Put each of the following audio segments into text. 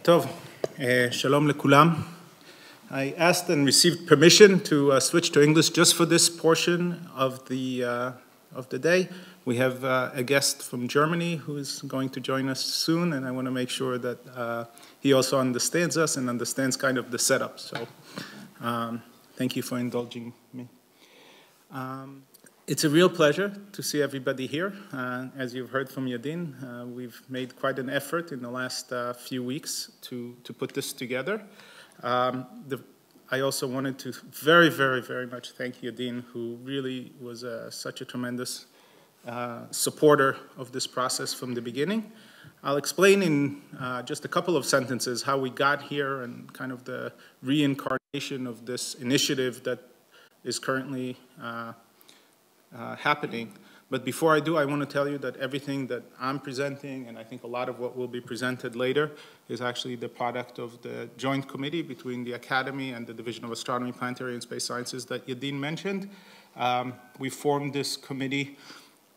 טוב, שלום לכולם. I asked and received permission to switch to English just for this portion of the day. We have a guest from Germany who is going to join us soon, and I want to make sure that he also understands us and understands kind of the setup. So thank you for indulging me. It's a real pleasure to see everybody here. As you've heard from Yadin, we've made quite an effort in the last few weeks to put this together. I also wanted to very much thank Yadin, who really was such a tremendous supporter of this process from the beginning. I'll explain in just a couple of sentences how we got here and kind of the reincarnation of this initiative that is currently happening. But before I do, I want to tell you that everything that I'm presenting, and I think a lot of what will be presented later, is actually the product of the joint committee between the Academy and the Division of Astronomy, Planetary and Space Sciences that Yadin mentioned. We formed this committee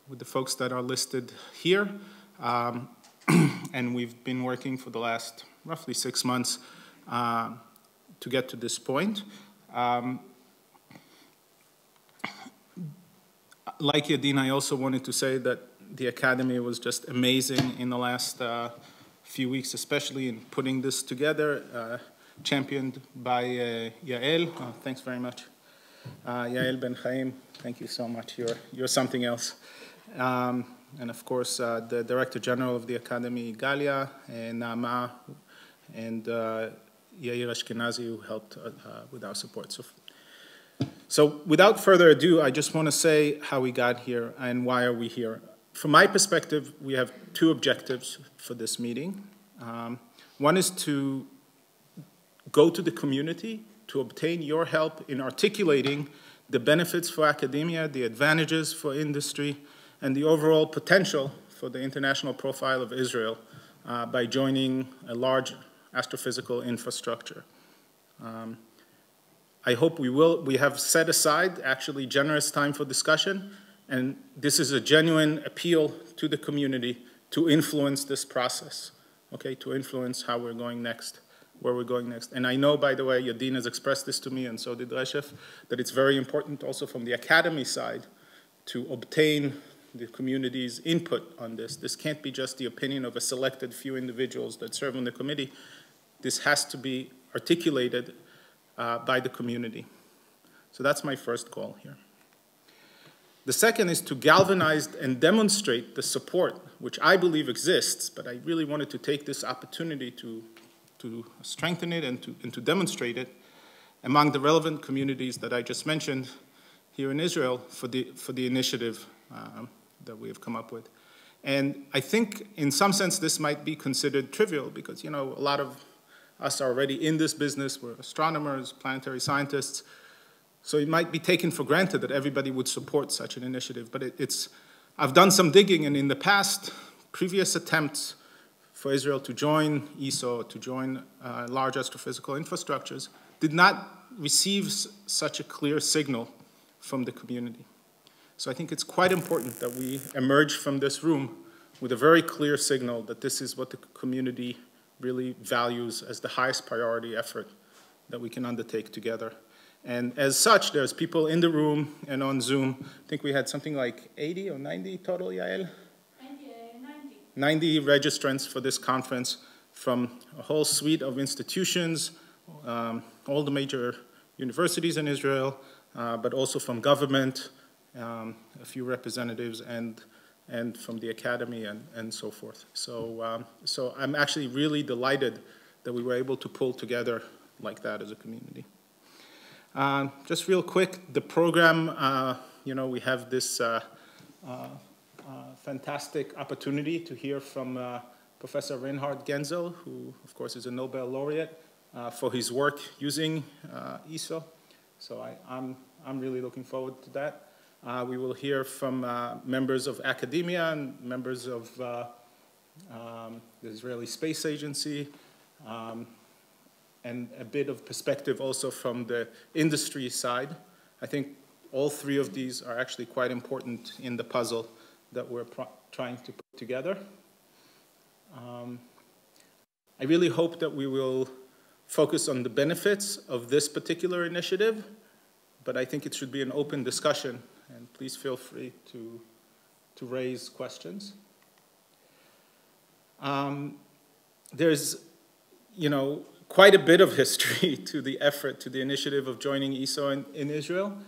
with the folks that are listed here, and we've been working for the last roughly 6 months to get to this point. Like Yadin, I also wanted to say that the Academy was just amazing in the last few weeks, especially in putting this together, championed by Yael. Thanks very much. Yael Ben Chaim, thank you so much. You're something else. And of course, the Director General of the Academy, Galia, and Naama, and Yair Ashkenazi, who helped with our support. So without further ado, I just want to say how we got here and why are we here. From my perspective, we have two objectives for this meeting. One is to go to the community to obtain your help in articulating the benefits for academia, the advantages for industry, and the overall potential for the international profile of Israel by joining a large astrophysical infrastructure. I hope we will. We have set aside actually generous time for discussion, and this is a genuine appeal to the community to influence this process, okay, to influence how we're going next, where we're going next. And I know, by the way, Yadin has expressed this to me, and so did Reshef, that it's very important also from the Academy side to obtain the community's input on this. This can't be just the opinion of a selected few individuals that serve on the committee. This has to be articulated by the community. So that's my first goal here. The second is to galvanize and demonstrate the support, which I believe exists, but I really wanted to take this opportunity to strengthen it and to demonstrate it among the relevant communities that I just mentioned here in Israel for the initiative that we have come up with. And I think in some sense this might be considered trivial because, you know, a lot of us are already in this business. We're astronomers, planetary scientists. So it might be taken for granted that everybody would support such an initiative. But I've done some digging, and in the past, previous attempts for Israel to join ESO, to join large astrophysical infrastructures, did not receive such a clear signal from the community. So I think it's quite important that we emerge from this room with a very clear signal that this is what the community really values as the highest priority effort that we can undertake together. And as such, there's people in the room and on Zoom. I think we had something like 80 or 90 total, Yael? 90 registrants for this conference from a whole suite of institutions, all the major universities in Israel, but also from government, a few representatives, and from the Academy and so forth. So I'm actually really delighted that we were able to pull together like that as a community. Just real quick, the program, you know, we have this fantastic opportunity to hear from Professor Reinhard Genzel, who of course is a Nobel laureate for his work using ESO. So I'm really looking forward to that. We will hear from members of academia and members of the Israeli Space Agency, and a bit of perspective also from the industry side. I think all three of these are actually quite important in the puzzle that we're trying to put together. I really hope that we will focus on the benefits of this particular initiative, but I think it should be an open discussion, and please feel free to raise questions. There's, quite a bit of history to the effort, to the initiative of joining ESO in Israel.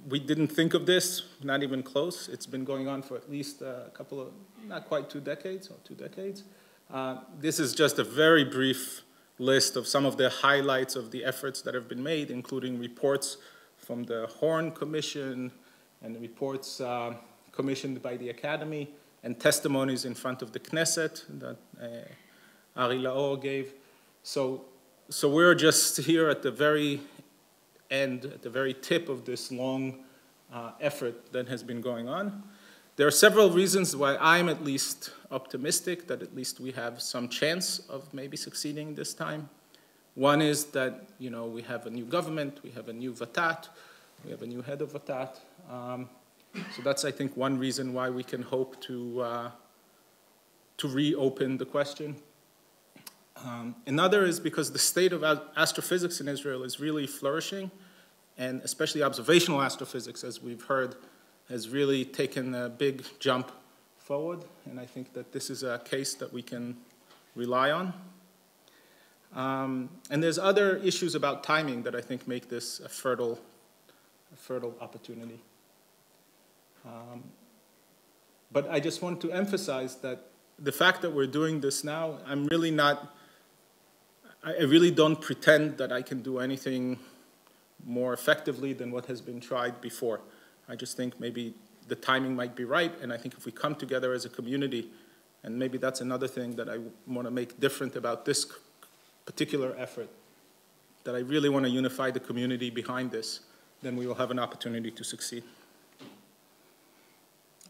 We didn't think of this, not even close. It's been going on for at least a couple of, not quite 2 decades, or 2 decades. This is just a very brief list of some of the highlights of the efforts that have been made, including reports from the Horn Commission and reports commissioned by the Academy and testimonies in front of the Knesset that Ari Laor gave. So we're just here at the very end, at the very tip of this long effort that has been going on. There are several reasons why I'm at least optimistic that at least we have some chance of maybe succeeding this time. One is that, we have a new government, we have a new Vatat, we have a new head of Vatat. So that's, I think, one reason why we can hope to reopen the question. Another is because the state of astrophysics in Israel is really flourishing, and especially observational astrophysics, as we've heard, has really taken a big jump forward, and I think that this is a case that we can rely on. And there's other issues about timing that I think make this a fertile opportunity. But I just want to emphasize that the fact that we're doing this now, I really don't pretend that I can do anything more effectively than what has been tried before. I just think maybe the timing might be right, and I think if we come together as a community, and maybe that's another thing that I want to make different about this particular effort, that I really want to unify the community behind this, then we will have an opportunity to succeed.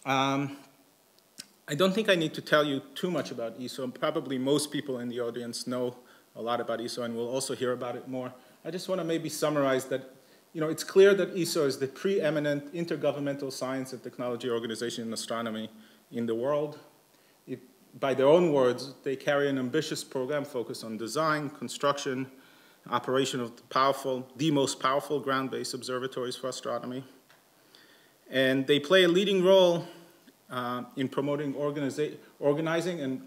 I don't think I need to tell you too much about ESO. Probably most people in the audience know a lot about ESO, and we'll also hear about it more. I just want to maybe summarize that it's clear that ESO is the preeminent intergovernmental science and technology organization in astronomy in the world. By their own words, they carry an ambitious program focused on design, construction, operation of the most powerful ground-based observatories for astronomy. And they play a leading role in promoting organizing and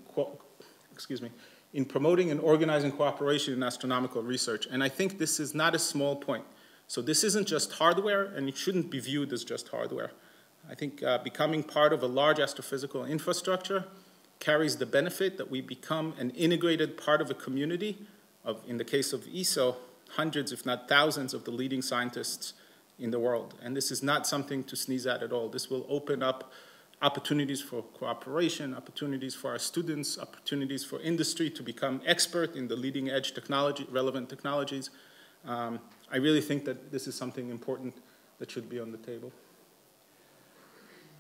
organizing cooperation in astronomical research. And I think this is not a small point. So this isn't just hardware, and it shouldn't be viewed as just hardware. I think becoming part of a large astrophysical infrastructure carries the benefit that we become an integrated part of a community of, in the case of ESO, hundreds, if not thousands, of the leading scientists in the world. And this is not something to sneeze at all. This will open up opportunities for cooperation, opportunities for our students, opportunities for industry to become expert in the leading edge technology, relevant technologies. I really think that this is something important that should be on the table.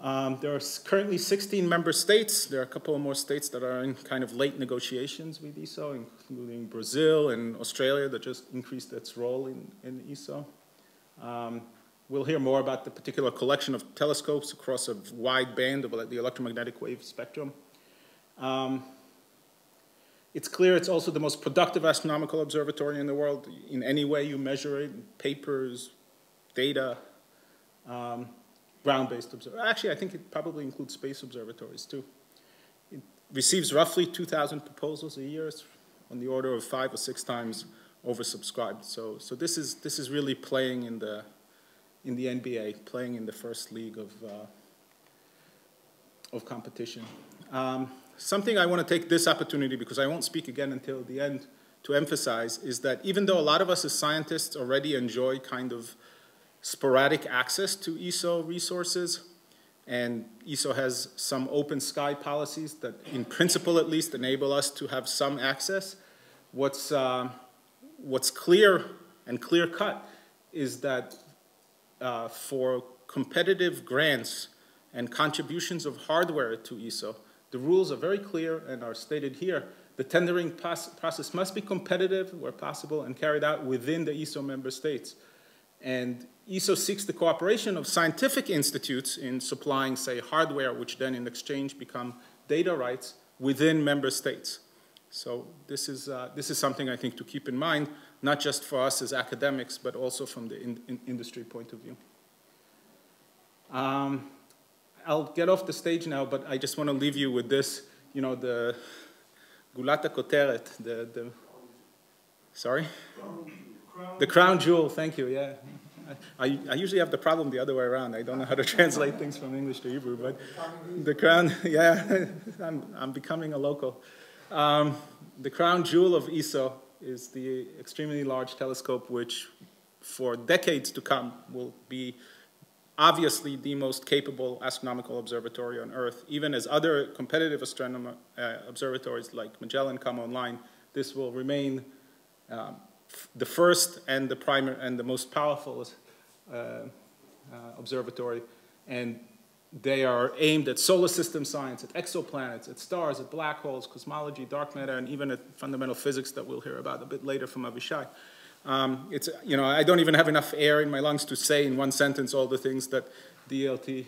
There are currently 16 member states. There are a couple of more states that are in kind of late negotiations with ESO, including Brazil and Australia that just increased its role in ESO. We'll hear more about the particular collection of telescopes across a wide band of the electromagnetic wave spectrum. It's clear it's also the most productive astronomical observatory in the world in any way you measure it, papers, data, ground-based observatory. Actually, I think it probably includes space observatories too. It receives roughly 2,000 proposals a year. It's on the order of 5 or 6 times oversubscribed. So this is really playing in the NBA, playing in the first league of competition. Something I want to take this opportunity, because I won't speak again until the end, to emphasize is that even though a lot of us as scientists already enjoy kind of sporadic access to ESO resources, and ESO has some open sky policies that in principle at least enable us to have some access, what's clear and clear-cut is that for competitive grants and contributions of hardware to ESO, the rules are very clear and are stated here. The tendering process must be competitive where possible and carried out within the ESO member states. And ESO seeks the cooperation of scientific institutes in supplying, say, hardware, which then in exchange become data rights within member states. So this is something I think to keep in mind, not just for us as academics, but also from the industry point of view. I'll get off the stage now, but I just want to leave you with this, you know, the gulata koteret, sorry? The crown jewel, thank you, yeah. I usually have the problem the other way around. I don't know how to translate things from English to Hebrew, but the crown, yeah, I'm becoming a local. The crown jewel of ESO is the extremely large telescope, which for decades to come will be obviously the most capable astronomical observatory on Earth. Even as other competitive astronomy observatories like Magellan come online, this will remain the first and the primary and the most powerful observatory, and they are aimed at solar system science, at exoplanets, at stars, at black holes, cosmology, dark matter, and even at fundamental physics that we'll hear about a bit later from Avishai. It's, you know, I don't even have enough air in my lungs to say in one sentence all the things that DELT,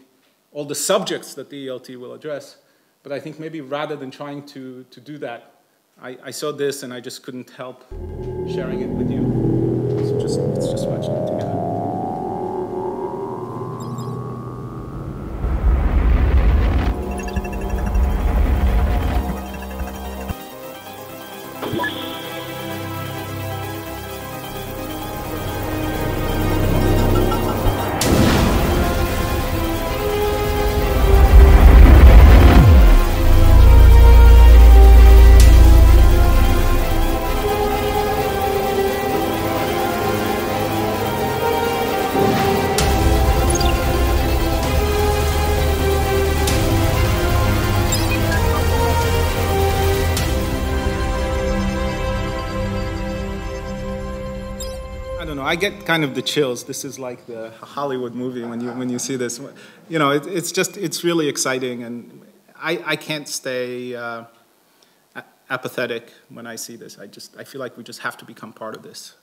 all the subjects that DELT will address, but I think maybe rather than trying to do that, I saw this and I just couldn't help sharing it with you. So let's just watch it together. I get kind of the chills. This is like the Hollywood movie when you see this. You know, it's really exciting, and I can't stay apathetic when I see this. I feel like we just have to become part of this.